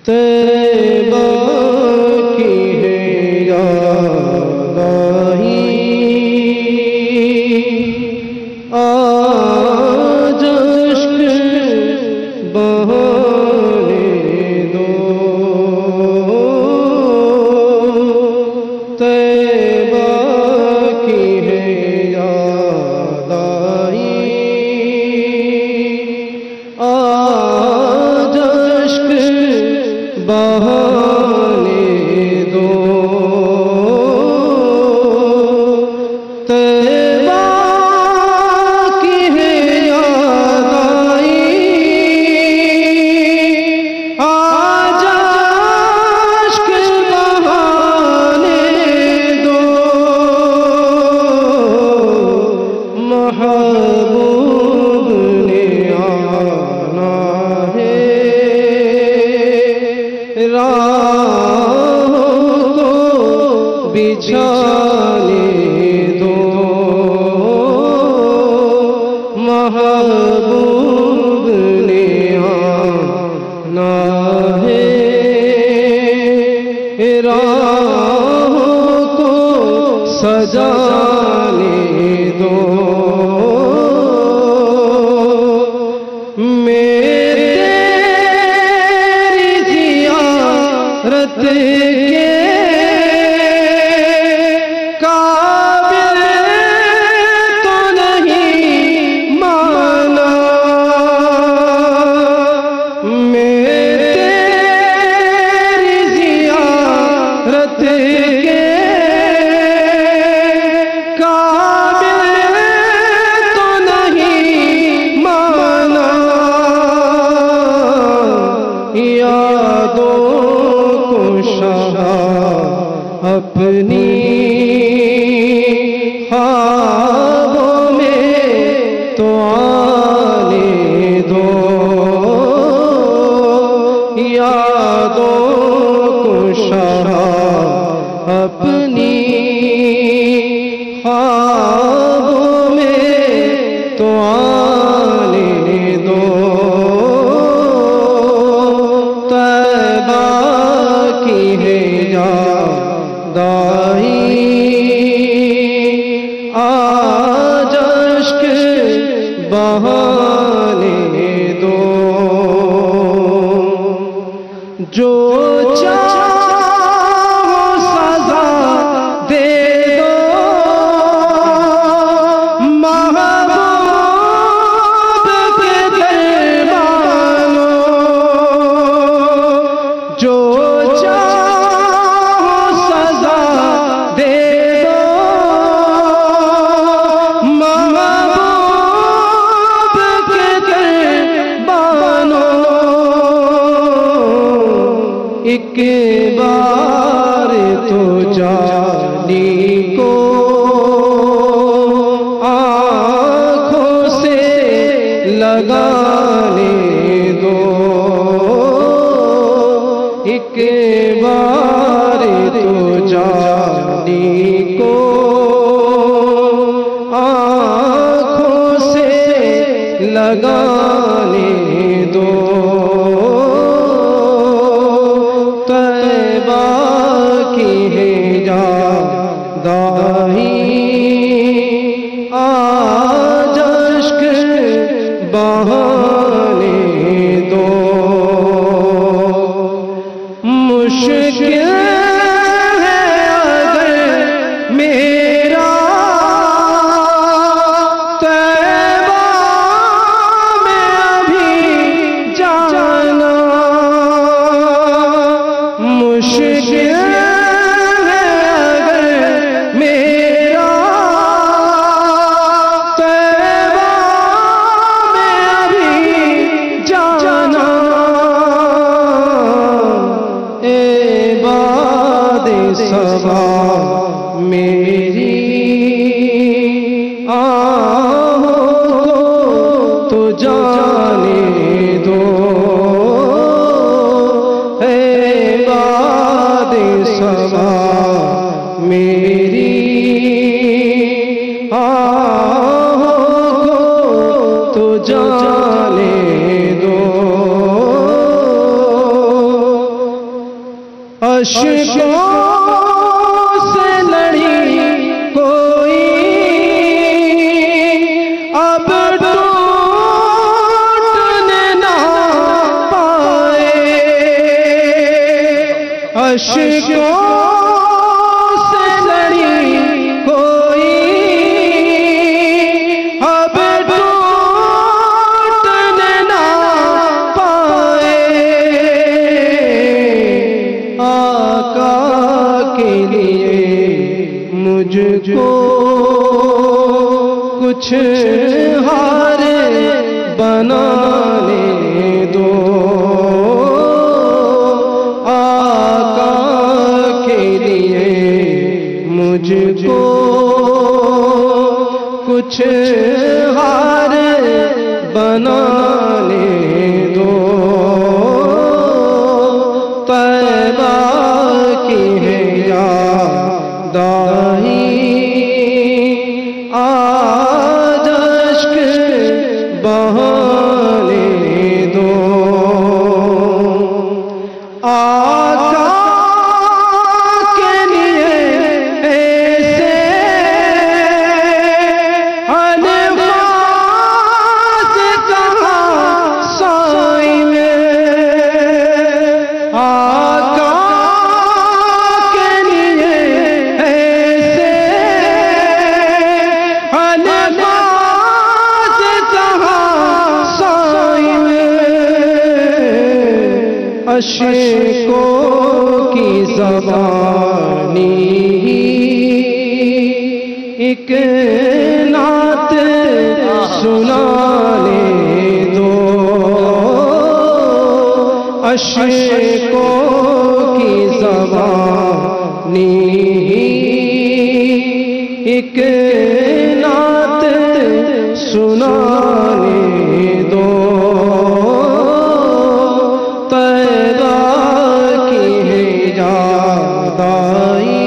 طیبہ کی ہے یاد آئی، آج اشک بہانے دو، طیبہ کی ہے یاد آئی، آج اشک بہانے دو، طیبہ کی ہے یاد آئی، آج اشک بہانے دو، محبوب نے آنا ہے، راہ کو بچھانے دو، محبوب نے آنا ہے، راہ کو سجانے دو، رت کے قابل تو نہیں مانا، میرے تیری زیارت کے قابل تو نہیں مانا، یادوں شاہ اپنی خوابوں میں تو آنے دو، یادوں کو شاہ اپنی خوابوں میں تو آنے دو، طیبہ کی ہے یاد آئی، آج اشک بہانے دو، جو چاہو سزا دے دو، محبوب کے دربانوں، جو ایک بار تو جانی کو آنکھوں سے لگانے دو، ایک بار تو جانی کو آنکھوں سے لگانے دو، طیبہ کی ہے یاد آئی، آج اشک بہانے دو، مشکل ہے اگر میرا طیبہ میں ابھی جانا، مشکل ہے اگر میرا طیبہ میں ابھی جانا، عباد صبا میری آہوں کو تو جانے دو، عباد صبا میری آہوں کو تو جانے اشکوں سے لڑی کوئی اب ٹوٹنے نہ پائے، اشکوں سے لڑی کوئی اب ٹوٹنے نہ پائے، آقا کے لیے مجھ کو کچھ ہار بنانے دو، آقا کے لیے مجھ کو کچھ ہار بنانے دو، طیبہ کی ہے یاد آئی آج اشک بہانے دو، آقا کے لیے ایسے الفاظ کہاں سائی میں، آقا کے لیے ایسے الفاظ کہاں سائی میں، اشکوں کی زبانی ایک نعت سنانے دو، اشکوں کی زبانی ایک نعت سنانے دو، طیبہ کی ہے یاد آئی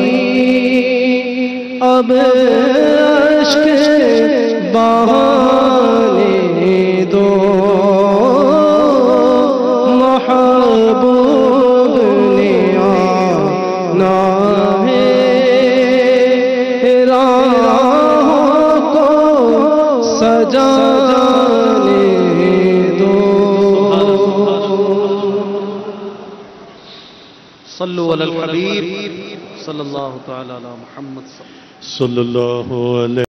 اب اشک بہانے دو، محبوب نے آنا ہے راہوں کو سجانے دو۔ صلو علی الحبیب صلی اللہ تعالی علی محمد صلی اللہ علیہ